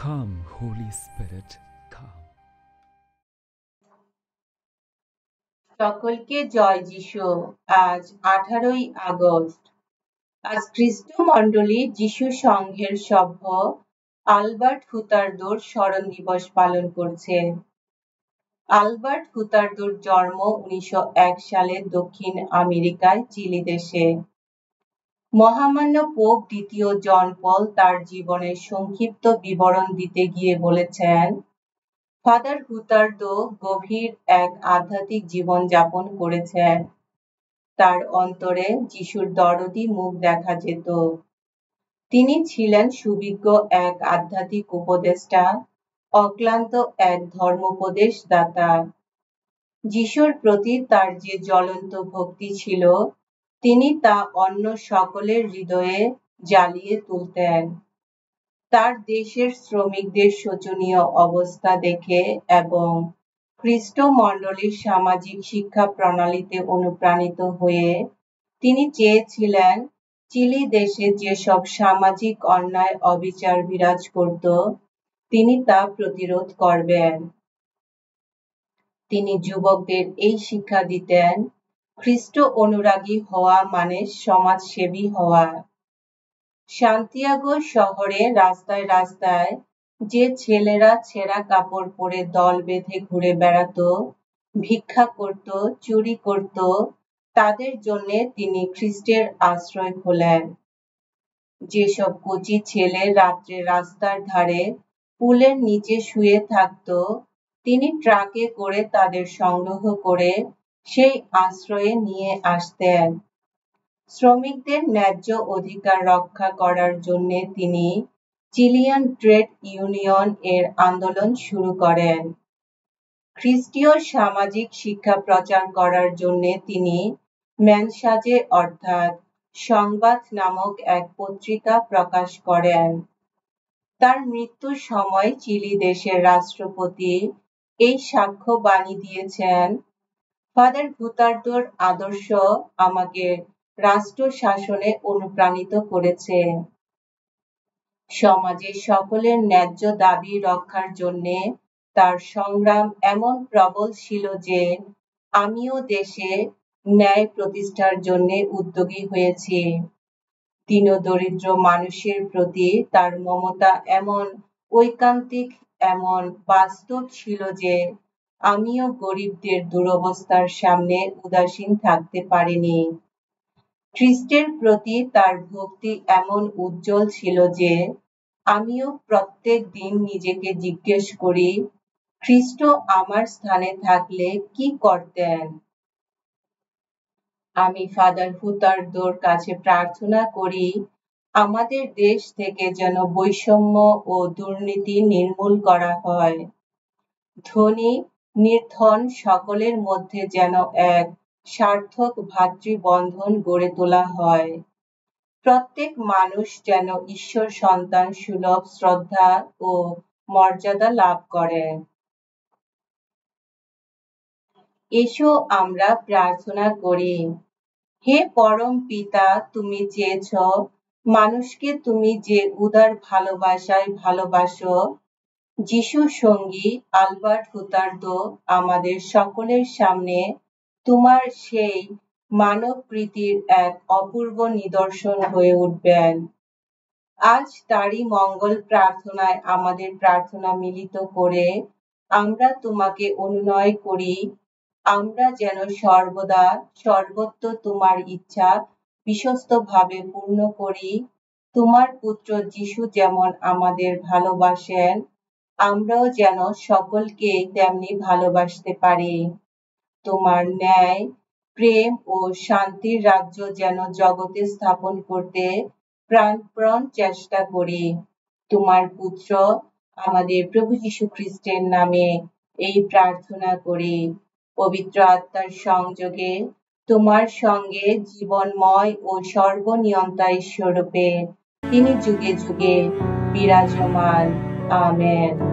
Come, Holy Spirit, come. সকলকে জয় যিশু। আজ 18ই আগস্ট। আজ খ্রিস্ট মণ্ডলী যিশু সংঘের সভ্য আলবার্ট হুতারদোর স্মরণ দিবস পালন করছে। আলবার্ট হুতারদোর জন্ম 1901 সালে দক্ষিণ আমেরিকায় চিলি দেশে। মহামান্য পোপ দ্বিতীয় জন পল তার জীবনের সংক্ষিপ্ত বিবরণ দিতে গিয়ে বলেছেন, ফাদার হুতারদো গভীর এক আধ্যাত্মিক জীবন যাপন করেছেন। তার অন্তরে যিশুর দরদী মুখ দেখা যেত। তিনি ছিলেন সুবিজ্ঞ এক আধ্যাত্মিক উপদেষ্টা, অক্লান্ত এক ধর্মোপদেশ দাতা। যিশুর প্রতি তার যে জ্বলন্ত ভক্তি ছিল, তিনি তা অন্য সকলের হৃদয়ে জ্বালিয়ে তুলতেন। তার দেশের শ্রমিকদের শোচনীয় অবস্থা দেখে এবং খ্রিস্ট মণ্ডলীর সামাজিক শিক্ষা প্রণালীতে অনুপ্রাণিত হয়ে তিনি চেয়েছিলেন চিলি দেশে যেসব সামাজিক অন্যায় অবিচার বিরাজ করত, তিনি তা প্রতিরোধ করবেন। তিনি যুবকদের এই শিক্ষা দিতেন, খ্রিস্ট অনুরাগী হওয়া মানে সমাজসেবী হওয়া। সান্তিয়াগো শহরে রাস্তায় রাস্তায় যে ছেলেরা ছেঁড়া কাপড় পরে দল বেঁধে ঘুরে বেড়াতো, ভিক্ষা করত, চুরি করত, তাদের জন্য তিনি খ্রিস্টের আশ্রয় খোলেন। যেসব কচি ছেলে রাত্রে রাস্তার ধারে পুলের নিচে শুয়ে থাকত, তিনি ট্রাকে করে তাদের সংগ্রহ করে সেই আশ্রয়ে নিয়ে আসতেন। শ্রমিকদের ন্যায্য অধিকার রক্ষা করার জন্য তিনি চিলিয়ান ট্রেড ইউনিয়ন এর আন্দোলন শুরু করেন। খ্রিস্টীয় সামাজিক শিক্ষা প্রচার করার জন্য তিনি মেনসাজে অর্থাৎ সংবাদ নামক এক পত্রিকা প্রকাশ করেন। তার মৃত্যুর সময় চিলি দেশের রাষ্ট্রপতি এই সাক্ষ্য বাণী দিয়েছেন, ফাদার হুতারদোর আদর্শ আমাকে রাষ্ট্র শাসনে অনুপ্রাণিত করেছে। সমাজে সকলের ন্যায্য দাবি রক্ষার জন্য তার সংগ্রাম এমন প্রবল ছিল যে আমিও দেশে ন্যায় প্রতিষ্ঠার জন্য উদ্যোগী হয়েছি। দীনদরিদ্র মানুষের প্রতি তার মমতা এমন ঐকান্তিক, এমন বাস্তব ছিল যে আমিও গরিবদের দুরবস্থার সামনে উদাসীন থাকতে পারিনি। খ্রিস্টের প্রতি তার ভক্তি এমন উজ্জ্বল ছিল যে আমিও প্রত্যেক দিন নিজেকে জিজ্ঞেস করি, খ্রিস্ট আমার স্থানে থাকলে কি করতেন? আমি ফাদার হুতারদোর কাছে প্রার্থনা করি, আমাদের দেশ থেকে যেন বৈষম্য ও দুর্নীতি নির্মূল করা হয়। ধনী নির্ধন সকলের মধ্যে যেন এক সার্থক ভ্রাতৃবন্ধন গড়ে তোলা হয়। প্রত্যেক মানুষ যেন ঈশ্বর সন্তান সুলভ শ্রদ্ধা ও মর্যাদা লাভ করে। এসো আমরা প্রার্থনা করি। হে পরম পিতা, তুমি চেয়েছ মানুষকে তুমি যে উদার ভালোবাসায় ভালোবাসো, যিশু সঙ্গী আলবার্ট হুতারদো আমাদের সকলের সামনে তোমার সেই মানব প্রীতির এক অপূর্ব নিদর্শন হয়ে উঠবেন। আজ তারই মঙ্গল প্রার্থনায় আমাদের প্রার্থনা মিলিত করে আমরা তোমাকে অনুনয় করি, আমরা যেন সর্বদা সর্বত্র তোমার ইচ্ছা বিশ্বস্তভাবে পূর্ণ করি। তোমার পুত্র যিশু যেমন আমাদের ভালোবাসেন, আমরাও যেন সকলকে তেমনি ভালোবাসতে পারি। তোমার ন্যায়, প্রেম ও শান্তির রাজ্য যেন জগতে স্থাপন করতে প্রাণপণ চেষ্টা করি। তোমার পুত্র আমাদের প্রভু যীশু খ্রিস্টের নামে এই প্রার্থনা করি। পবিত্র আত্মার সংযোগে তোমার সঙ্গে জীবনময় ও সর্বনিয়ন্তা ঈশ্বররূপে তিনি যুগে যুগে বিরাজমান। আমেন।